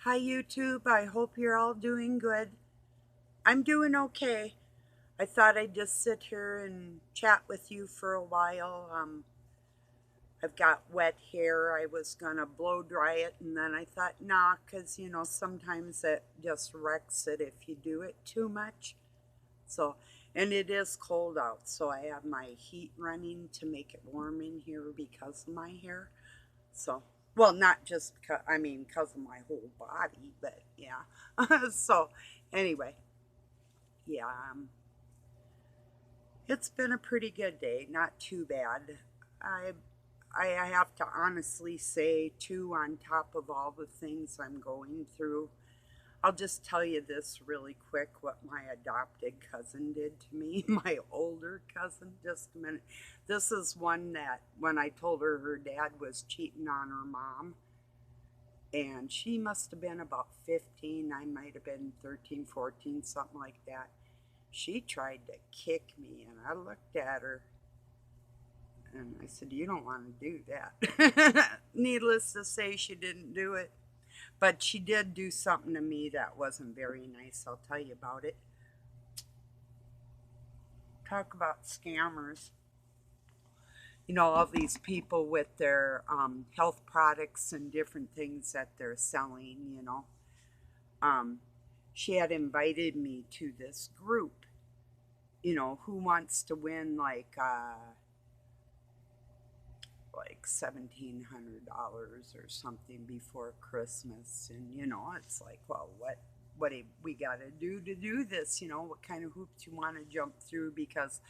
Hi, YouTube. I hope you're all doing good. I'm doing okay. I thought I'd just sit here and chat with you for a while. I've got wet hair. I was gonna blow dry it, and then I thought, nah, because sometimes it just wrecks it if you do it too much. So, and it is cold out, so I have my heat running to make it warm in here because of my hair. So, well, not just because, because of my whole body, but yeah. So, anyway, yeah, it's been a pretty good day. Not too bad. I, I have to honestly say, too, on top of all the things I'm going through, I'll just tell you this really quick what my adopted cousin did to me, my older cousin. Just a minute. This is one that when I told her her dad was cheating on her mom, and she must have been about 15. I might have been 13, 14, something like that. She tried to kick me, and I looked at her and I said, "You don't want to do that." Needless to say, she didn't do it, but she did do something to me that wasn't very nice. I'll tell you about it. Talk about scammers. All these people with their health products and different things that they're selling. Um, she had invited me to this group, who wants to win like $1,700 or something before Christmas. And it's like, well, what do we got to do this? What kind of hoops you want to jump through? Because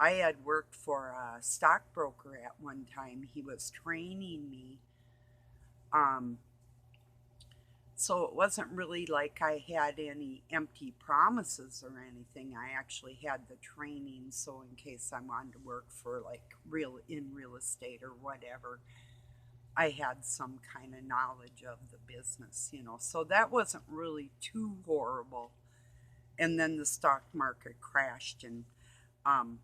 I had worked for a stockbroker at one time. He was training me. Um, So it wasn't really like I had any empty promises or anything. I actually had the training, so in case I wanted to work for like real estate or whatever, I had some kind of knowledge of the business. So that wasn't really too horrible. And then the stock market crashed, and um,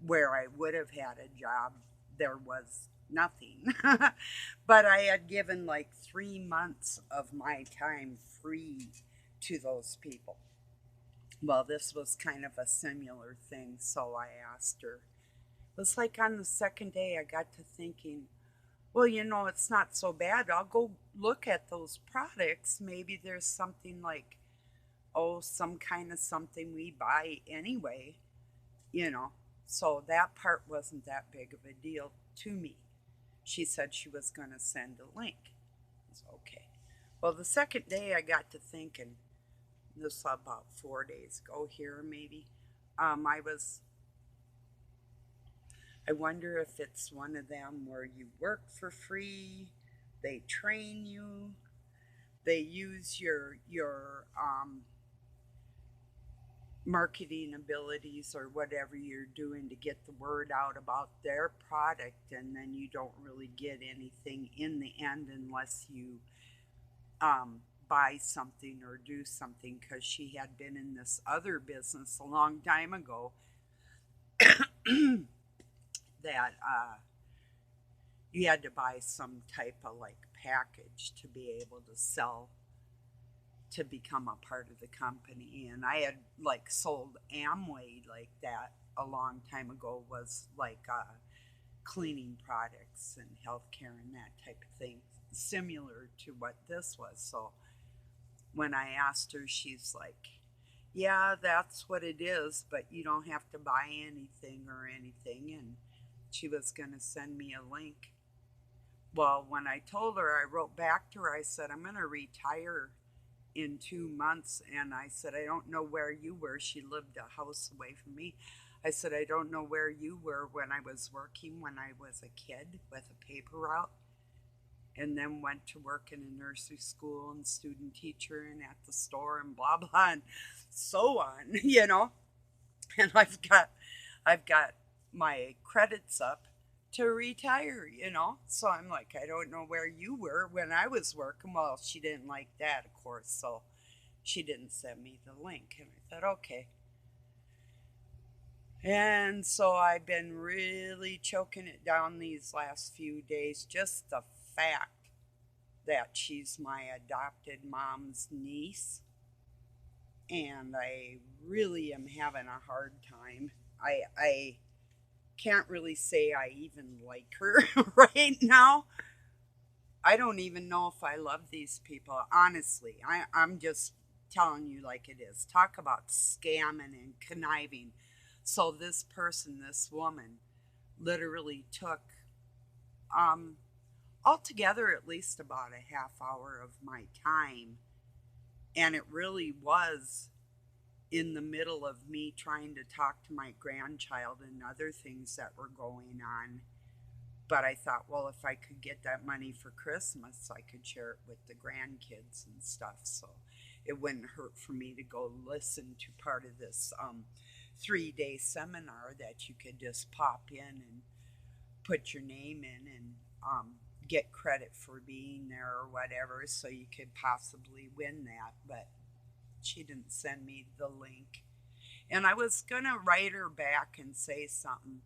where I would have had a job, there was nothing. But I had given like 3 months of my time free to those people. Well, this was kind of a similar thing, so I asked her. It was like on the second day, I got to thinking, well, it's not so bad. I'll go look at those products. Maybe there's something like, oh, some kind of something we buy anyway, you know. So that part wasn't that big of a deal to me. She said she was going to send a link. I was okay. Well, the second day I got to thinking, this was about 4 days ago here, maybe. I was, I wonder if it's one of them where you work for free, they train you, they use your marketing abilities or whatever you're doing to get the word out about their product, and then you don't really get anything in the end unless you buy something or do something, because she had been in this other business a long time ago that you had to buy some type of like package to be able to sell to become a part of the company. And I had like sold Amway like that a long time ago, was like cleaning products and healthcare and that type of thing, similar to what this was. So when I asked her, she's like, yeah, that's what it is, but you don't have to buy anything or anything. And she was going to send me a link. Well, when I told her, I wrote back to her, I said, I'm going to retire in 2 months. And I said, I don't know where you were. She lived a house away from me. I said, I don't know where you were when I was working when I was a kid with a paper route, and then went to work in a nursery school and student teacher and at the store and blah blah and so on. And I've got my credits up to retire. So I'm like, I don't know where you were when I was working. Well, she didn't like that, of course, so she didn't send me the link. And I thought, okay. And so I've been really choking it down these last few days. Just the fact that she's my adopted mom's niece, and I really am having a hard time. I can't really say I even like her right now. I don't even know if I love these people. Honestly, I'm just telling you like it is. Talk about scamming and conniving. So this person, this woman, literally took um altogether at least about a half hour of my time, and it really was in the middle of me trying to talk to my grandchild and other things that were going on. But I thought, well, if I could get that money for Christmas, I could share it with the grandkids and stuff. So it wouldn't hurt for me to go listen to part of this 3 day seminar that you could just pop in and put your name in and get credit for being there or whatever. So you could possibly win that. But she didn't send me the link. And I was going to write her back and say something.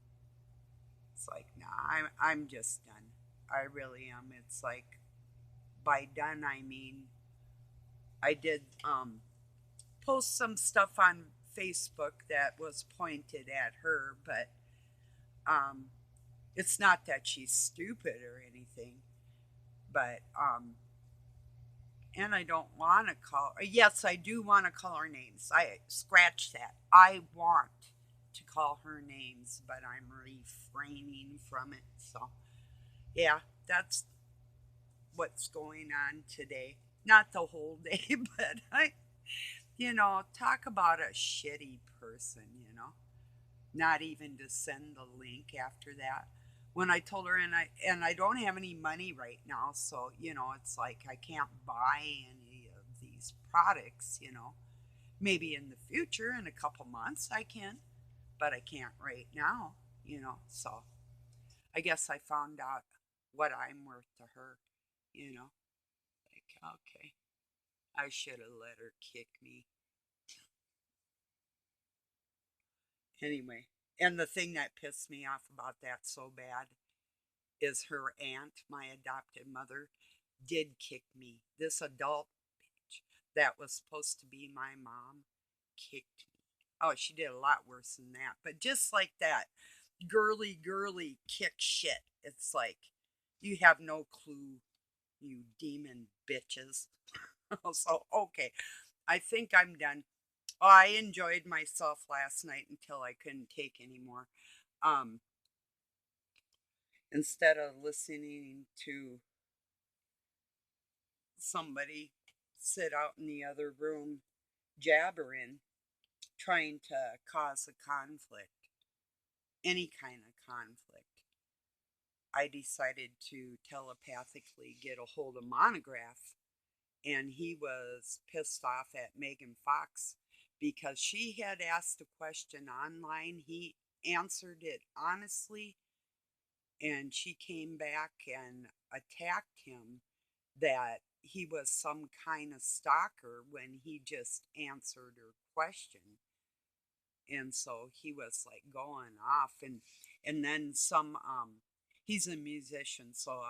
It's like, nah, I'm just done. I really am. It's like, by done, I mean, I did post some stuff on Facebook that was pointed at her, but um, it's not that she's stupid or anything, but and I don't want to call. Yes, I do want to call her names. I scratch that. I want to call her names, but I'm refraining from it. So, yeah, that's what's going on today. Not the whole day, but talk about a shitty person, not even to send the link after that. When I told her, and I don't have any money right now, so it's like I can't buy any of these products. Maybe in the future, in a couple months, I can, but I can't right now. So I guess I found out what I'm worth to her. You know, like, okay, I should have let her kick me anyway. And the thing that pissed me off about that so bad is her aunt, my adopted mother, did kick me. This adult bitch that was supposed to be my mom kicked me. Oh, she did a lot worse than that. But just like that, girly kick shit. It's like, you have no clue, you demon bitches. So, okay, I think I'm done. Oh, I enjoyed myself last night until I couldn't take anymore. Um, Instead of listening to somebody sit out in the other room jabbering, trying to cause a conflict, any kind of conflict, I decided to telepathically get a hold of Monograph, and he was pissed off at Megan Fox because she had asked a question online. He answered it honestly, and she came back and attacked him that he was some kind of stalker when he just answered her question. And so he was like going off, and then some he's a musician, so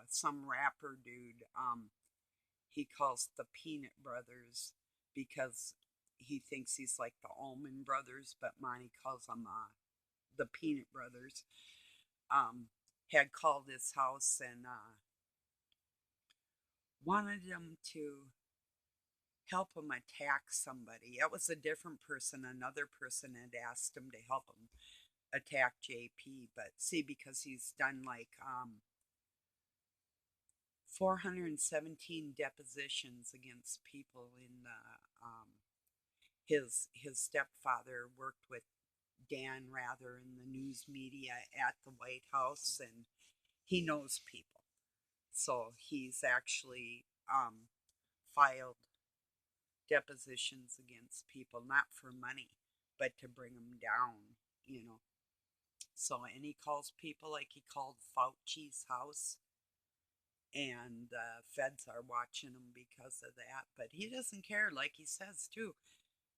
some rapper dude, he calls the Peanut Brothers because he thinks he's like the Allman Brothers, but Monty calls them the Peanut Brothers. um had called his house and wanted him to help him attack somebody. It was a different person. Another person had asked him to help him attack JP, but see, because he's done like 417 depositions against people in the his stepfather worked with Dan Rather in the news media at the White House, and he knows people. So he's actually filed depositions against people, not for money, but to bring them down, you know. So, and he calls people like he called Fauci's house, and the feds are watching him because of that. But he doesn't care, like he says, too.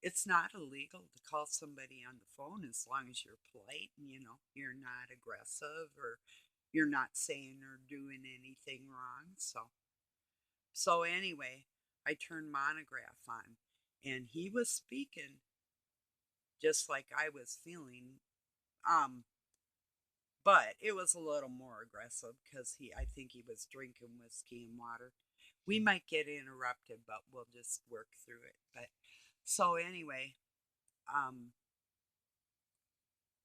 It's not illegal to call somebody on the phone as long as you're polite and, you're not aggressive or you're not saying or doing anything wrong. So, So anyway, I turned Monograph on, and he was speaking just like I was feeling. Um, but it was a little more aggressive because I think he was drinking whiskey and water. We might get interrupted, but we'll just work through it. But so anyway, um,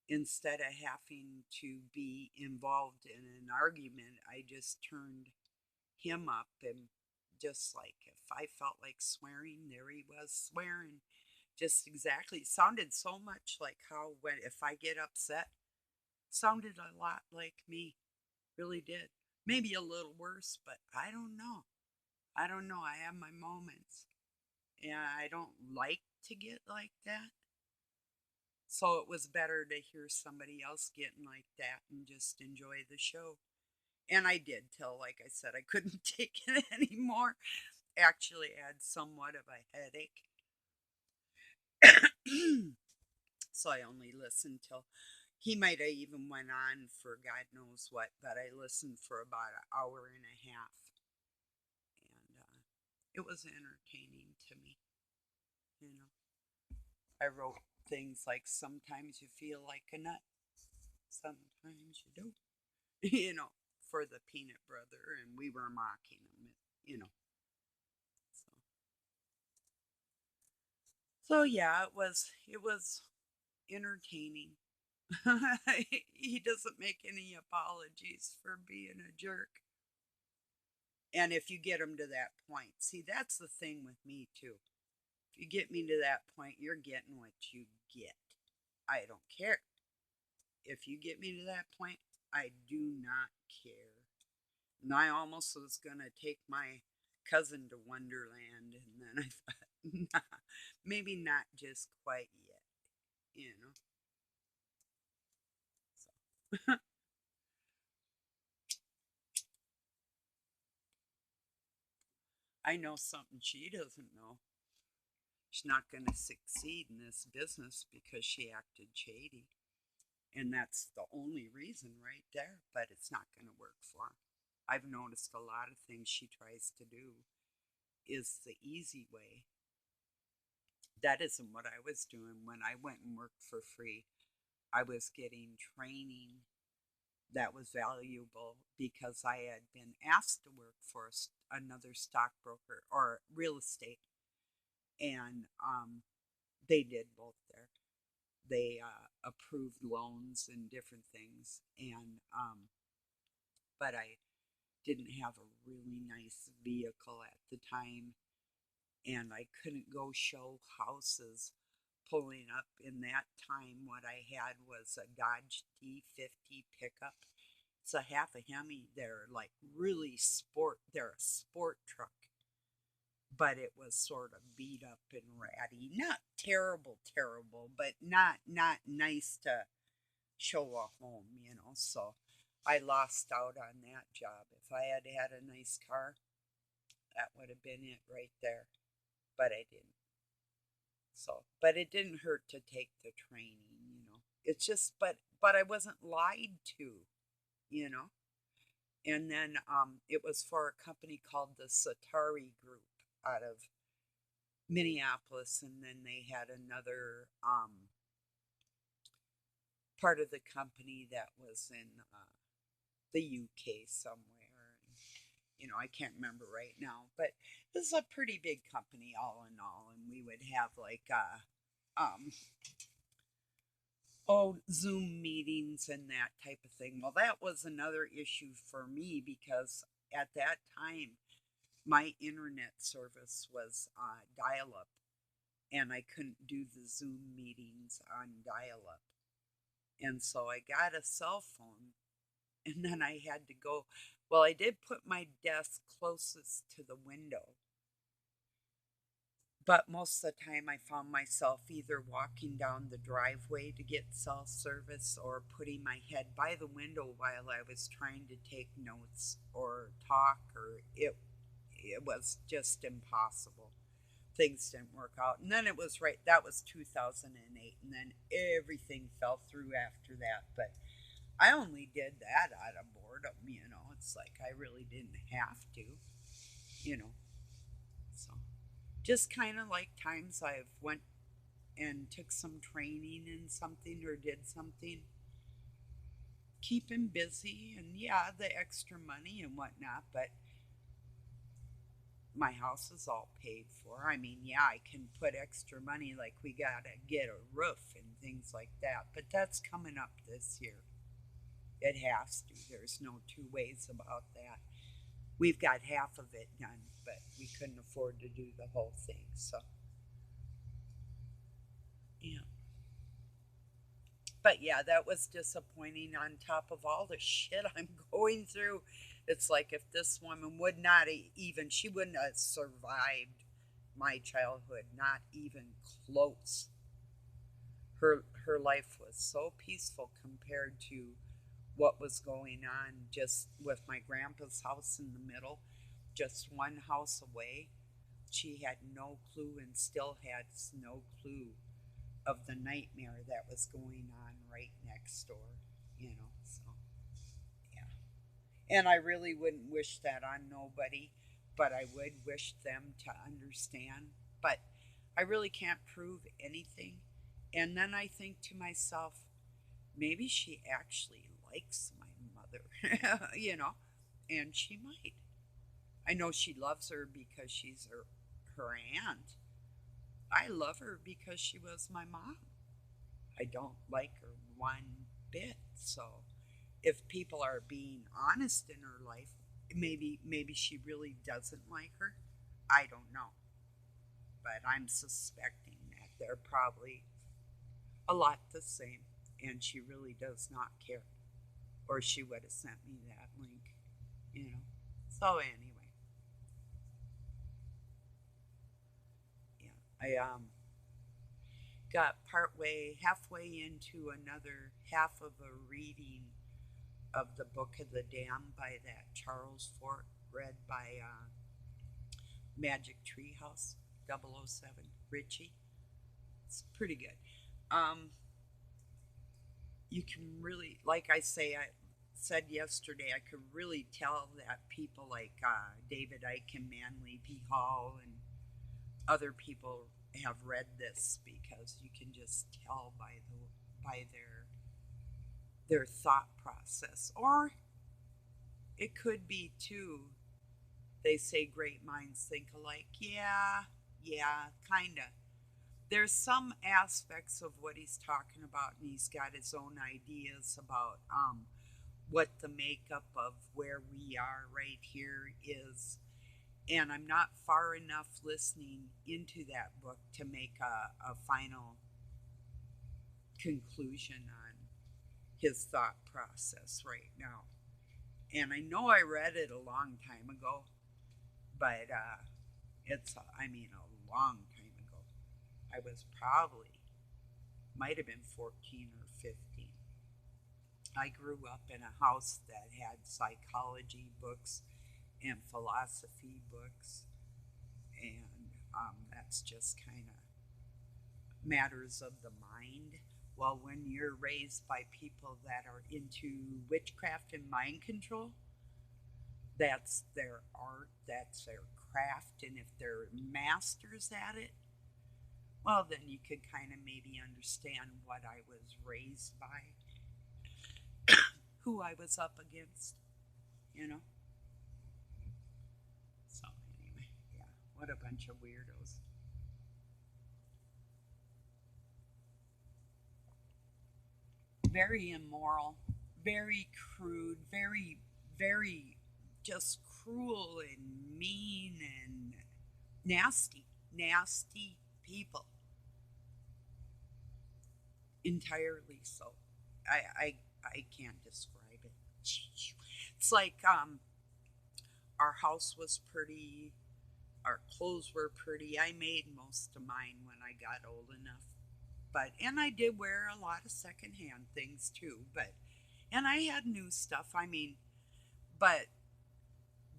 instead of having to be involved in an argument, I just turned him up and just like if I felt like swearing, there he was swearing. Just exactly. It sounded so much like how when if I get upset, sounded a lot like me. Really did. Maybe a little worse, but I don't know. I don't know. I have my moments. And I don't like to get like that. So it was better to hear somebody else getting like that and just enjoy the show. And I did till, like I said, I couldn't take it anymore. Actually, I had somewhat of a headache. So I only listened till he might have even went on for God knows what, but I listened for about an hour and a half. And it was entertaining to me, you know. I wrote things like sometimes you feel like a nut, sometimes you don't, you know, for the Peanut Brother, and we were mocking him, you know. So, so yeah, it was entertaining. He doesn't make any apologies for being a jerk. And if you get him to that point, see, that's the thing with me too. If you get me to that point, you're getting what you get. I don't care. If you get me to that point, I do not care. And I almost was going to take my cousin to Wonderland, and then I thought, nah, maybe not just quite yet, you know. So, I know something she doesn't know. She's not going to succeed in this business because she acted shady. And that's the only reason right there, but it's not going to work for her. I've noticed a lot of things she tries to do is the easy way. That isn't what I was doing when I went and worked for free. I was getting training that was valuable because I had been asked to work for another stockbroker or real estate, and they did both there. They approved loans and different things, and but I didn't have a really nice vehicle at the time, and I couldn't go show houses pulling up. In that time, what I had was a Dodge D50 pickup. It's a half a Hemi. They're like really sport. They're a sport truck, but it was sort of beat up and ratty. Not terrible, terrible, but not nice to show a home, you know. So I lost out on that job. If I had had a nice car, that would have been it right there. But I didn't. So, but it didn't hurt to take the training, you know. It's just, but I wasn't lied to, you know. And then it was for a company called the Satari Group out of Minneapolis, and then they had another part of the company that was in the UK somewhere. And, you know, I can't remember right now, but this is a pretty big company all in all, and we would have like Zoom meetings and that type of thing. Well, that was another issue for me because at that time my internet service was dial up, and I couldn't do the Zoom meetings on dial up. And so I got a cell phone, and then I had to go. Well, I did put my desk closest to the window, but most of the time I found myself either walking down the driveway to get cell service or putting my head by the window while I was trying to take notes or talk, or it was just impossible. Things didn't work out. And then it was right, that was 2008, and then everything fell through after that. But I only did that out of boredom, you know. It's like I really didn't have to, you know. just kind of like times I've went and took some training in something or did something, keep him busy, and yeah, the extra money and whatnot, but my house is all paid for. I mean, yeah, I can put extra money, like we gotta get a roof and things like that, but that's coming up this year. It has to. There's no two ways about that. We've got half of it done, but we couldn't afford to do the whole thing. So, yeah. But yeah, that was disappointing on top of all the shit I'm going through. It's like if this woman would not even, she wouldn't have survived my childhood, not even close. Her life was so peaceful compared to what was going on just with my grandpa's house in the middle, just one house away. She had no clue and still has no clue of the nightmare that was going on right next door, you know. So, yeah. And I really wouldn't wish that on nobody, but I would wish them to understand. But I really can't prove anything. And then I think to myself, maybe she actually likes my mother, you know, and she might. I know she loves her because she's her aunt. I love her because she was my mom. I don't like her one bit. So if people are being honest in her life, maybe she really doesn't like her. I don't know. But I'm suspecting that they're probably a lot the same and she really does not care. Or she would have sent me that link, you know. So anyway, yeah. I got halfway into another half of a reading of the Book of the Dam by that Charles Fort, read by Magic Treehouse 007 Richie. It's pretty good. Um, you can really, like I say, I said yesterday, I could really tell that people like David Icke and Manly P. Hall and other people have read this because you can just tell by their thought process. Or it could be too, they say great minds think alike. Yeah, yeah, kinda. There's some aspects of what he's talking about, and he's got his own ideas about what the makeup of where we are right here is. And I'm not far enough listening into that book to make a final conclusion on his thought process right now. And I know I read it a long time ago, but I mean, a long time ago. I was probably, might have been 14 or 15. I grew up in a house that had psychology books and philosophy books, and that's just kind of matters of the mind. Well, when you're raised by people that are into witchcraft and mind control, that's their art, that's their craft, and if they're masters at it, well, then you could kind of maybe understand what I was raised by, who I was up against, you know? So, anyway, yeah, what a bunch of weirdos. Very immoral, very crude, very just cruel and mean and nasty people. Entirely so. I can't describe it. It's like our house was pretty, our clothes were pretty. I made most of mine when I got old enough. But and I did wear a lot of secondhand things too, but and I had new stuff. I mean, but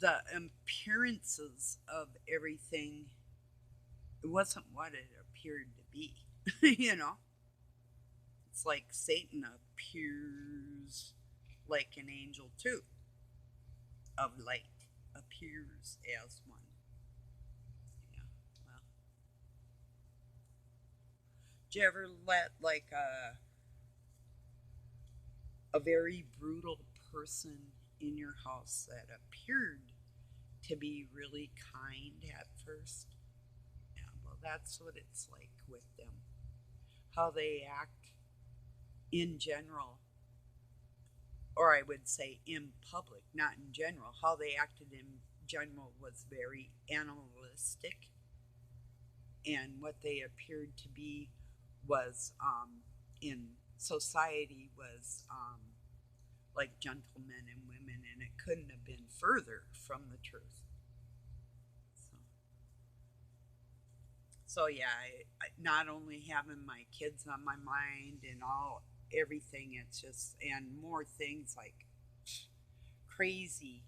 the appearances of everything, it wasn't what it appeared to be. You know, it's like Satan appears like an angel too, of light, appears as one. Yeah, well. Did you ever let like a very brutal person in your house that appeared to be really kind at first? Yeah, well, that's what it's like with them. How they act in general, or I would say in public, not in general. How they acted in general was very animalistic, and what they appeared to be was in society was like gentlemen and women, and it couldn't have been further from the truth. So, so yeah, not only having my kids on my mind and all everything, it's just and more things like crazy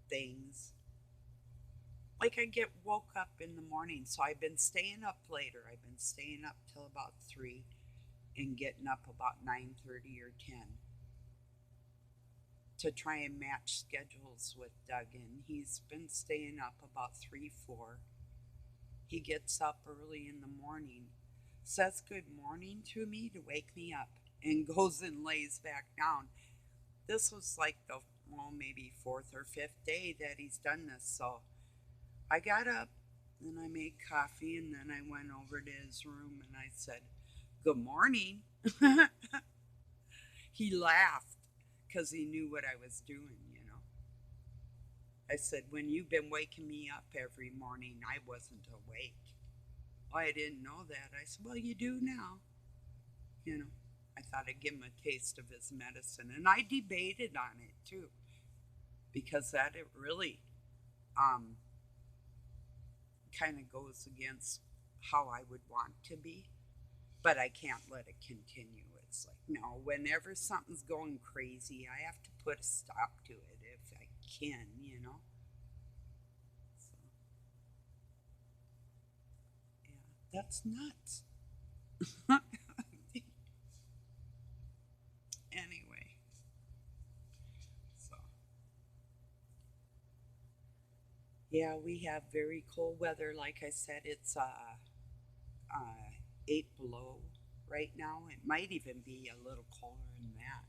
things. Like I get woke up in the morning, so I've been staying up later. I've been staying up till about 3 and getting up about 9:30 or 10 to try and match schedules with Duggan. He's been staying up about 3, 4. He gets up early in the morning, says good morning to me to wake me up, and goes and lays back down. This was like the, well, maybe fourth or fifth day that he's done this. So I got up and I made coffee, and then I went over to his room and I said, good morning. He laughed because he knew what I was doing. I said, when you've been waking me up every morning, I wasn't awake. Oh, I didn't know that. I said, well, you do now. You know, I thought I'd give him a taste of his medicine. And I debated on it too, because that it really um, kind of goes against how I would want to be. But I can't let it continue. It's like, no, whenever something's going crazy, I have to put a stop to it if I can. So, yeah, that's nuts. Anyway, so yeah, we have very cold weather. Like I said, it's 8 below right now. It might even be a little colder than that.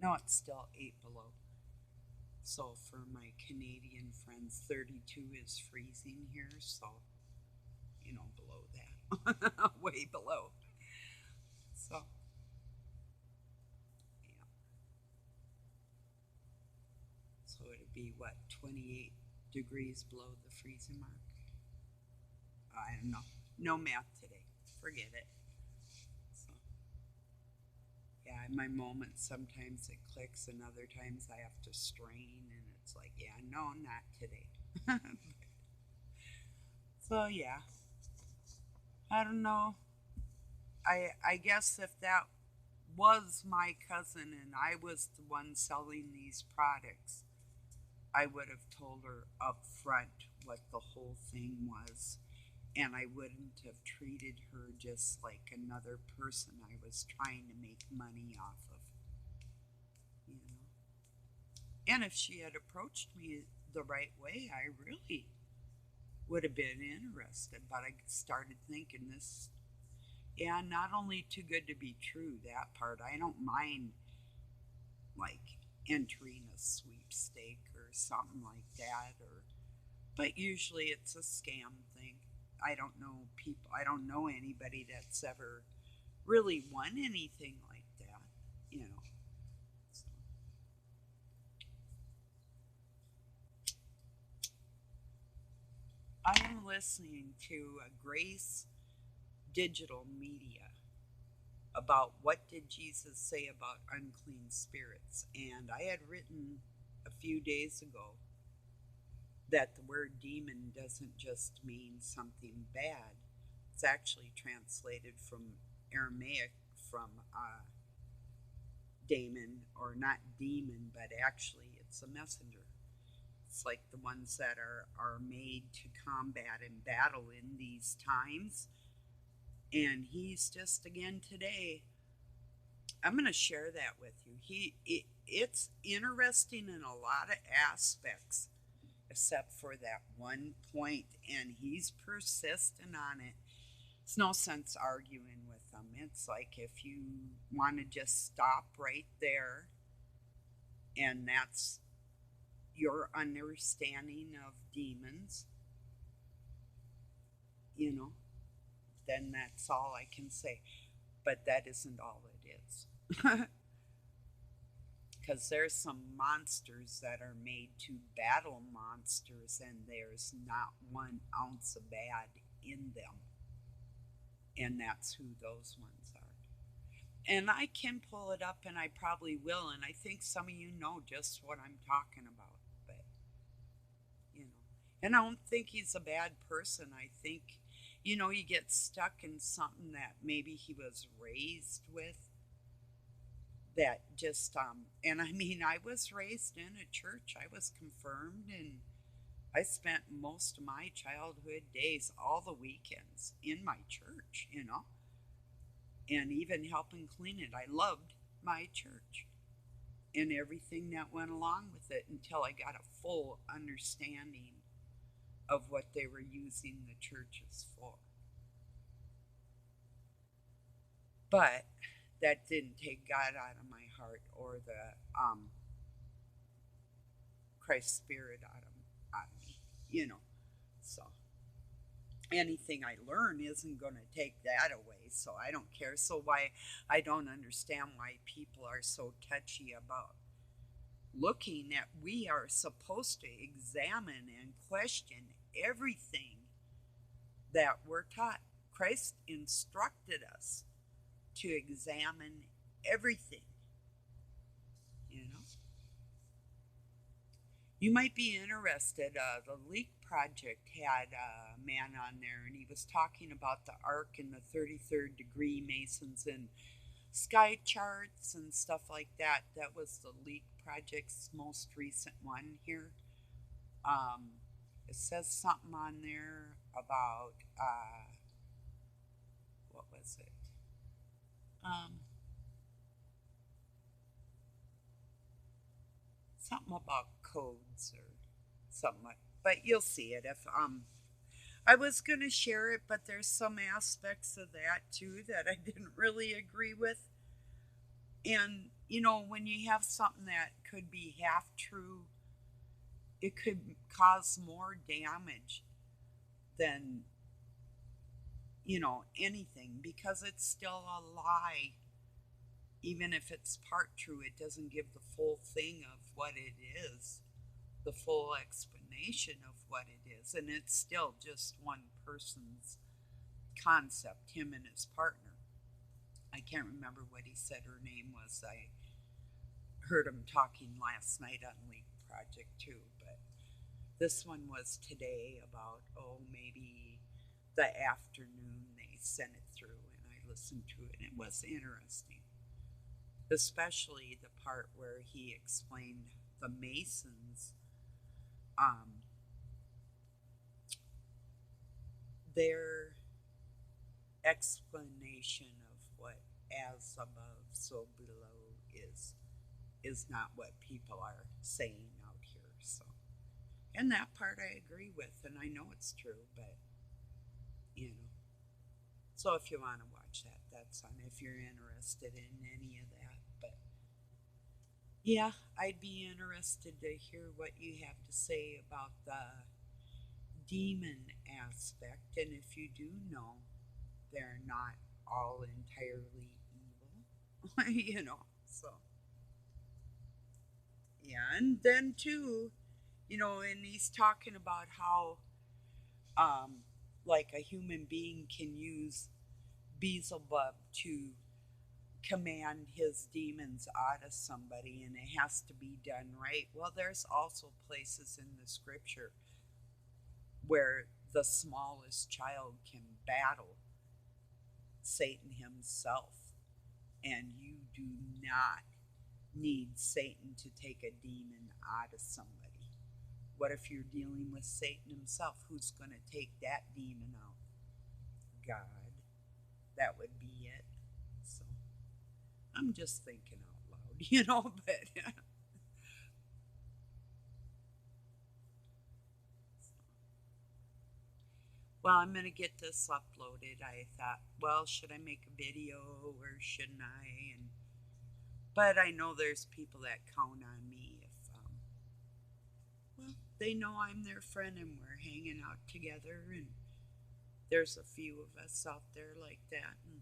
No, it's still 8 below. So for my Canadian friends, 32 is freezing here. So below that, way below. So yeah, so it'd be what 28 degrees below the freezing mark. I don't know. No math today. Forget it. So yeah, in my moments, sometimes it clicks, and other times I have to strain, and it's like, yeah, no, not today. So yeah, I don't know. I guess if that was my cousin and I was the one selling these products, I would have told her up front what the whole thing was, and I wouldn't have treated her just like another person I was trying to make money off of, you know. And if she had approached me the right way, I really would have been interested. But I started thinking this, yeah, not only too good to be true, that part. I don't mind like entering a sweepstake or something like that, or but usually it's a scam thing. I don't know people. I don't know anybody that's ever really won anything like that. So, I am listening to a Grace Digital Media about what did Jesus say about unclean spirits, and I had written a few days ago that the word demon doesn't just mean something bad. It's actually translated from Aramaic from daemon, or not demon, but actually it's a messenger. It's like the ones that are made to combat and battle in these times. And he's just again today. I'm going to share that with you. It's interesting in a lot of aspects, except for that one point, and he's persistent on it. It's no sense arguing with them. It's like if you want to just stop right there and that's your understanding of demons, you know, then that's all I can say. But that isn't all it is. Because there's some monsters that are made to battle monsters, and there's not 1 ounce of bad in them. And that's who those ones are. And I can pull it up, and I probably will, and I think some of you know just what I'm talking about. But, you know, and I don't think he's a bad person. I think, you get stuck in something that maybe he was raised with that just and I mean, I was raised in a church. I was confirmed, and I spent most of my childhood days, all the weekends, in my church, and even helping clean it. I loved my church and everything that went along with it until I got a full understanding of what they were using the churches for. But that didn't take God out of my heart or the Christ Spirit out of me. So anything I learn isn't going to take that away, so I don't care. So why I don't understand why people are so touchy about looking at. We are supposed to examine and question everything that we're taught. Christ instructed us to examine everything. You might be interested. The Leak Project had a man on there, and he was talking about the arc and the 33rd degree Masons and sky charts and stuff like that. That was the Leak Project's most recent one here. It says something on there about, what was it? Something about codes or something like, but you'll see it if I was going to share it, but there's some aspects of that too that I didn't really agree with. And when you have something that could be half true, it could cause more damage than anything, because it's still a lie. Even if it's part true, it doesn't give the full thing of what it is, the full explanation of what it is. And it's still just one person's concept, him and his partner. I can't remember what he said her name was. I heard him talking last night on Leak Project too, but this one was today about, maybe the afternoon they sent it through, and I listened to it, and it was interesting. Especially the part where he explained the Masons, their explanation of what as above, so below is not what people are saying out here. So, and that part I agree with, and I know it's true, but so if you want to watch that, that's on. If you're interested in any of that, but yeah, I'd be interested to hear what you have to say about the demon aspect, and if you do know, they're not all entirely evil, so yeah. And then too, and he's talking about how like a human being can use Beelzebub to command his demons out of somebody, and it has to be done right. Well, there's also places in the scripture where the smallest child can battle Satan himself, and you do not need Satan to take a demon out of somebody. What if you're dealing with Satan himself? Who's going to take that demon out? God. That would be it. So I'm just thinking out loud, but Well, I'm going to get this uploaded. I thought, well, should I make a video or shouldn't I? But I know there's people that count on me if, well, they know I'm their friend and we're hanging out together. And there's a few of us out there like that. And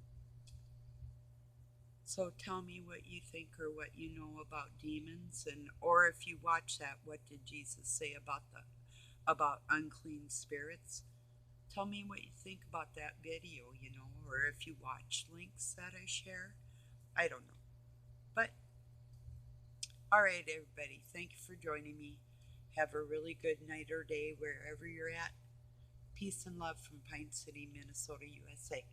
so tell me what you think or what you know about demons, and or if you watch that, what did Jesus say about unclean spirits? Tell me what you think about that video, or if you watch links that I share. I don't know. But all right, everybody, thank you for joining me. Have a really good night or day wherever you're at. Peace and love from Pine City, Minnesota, USA.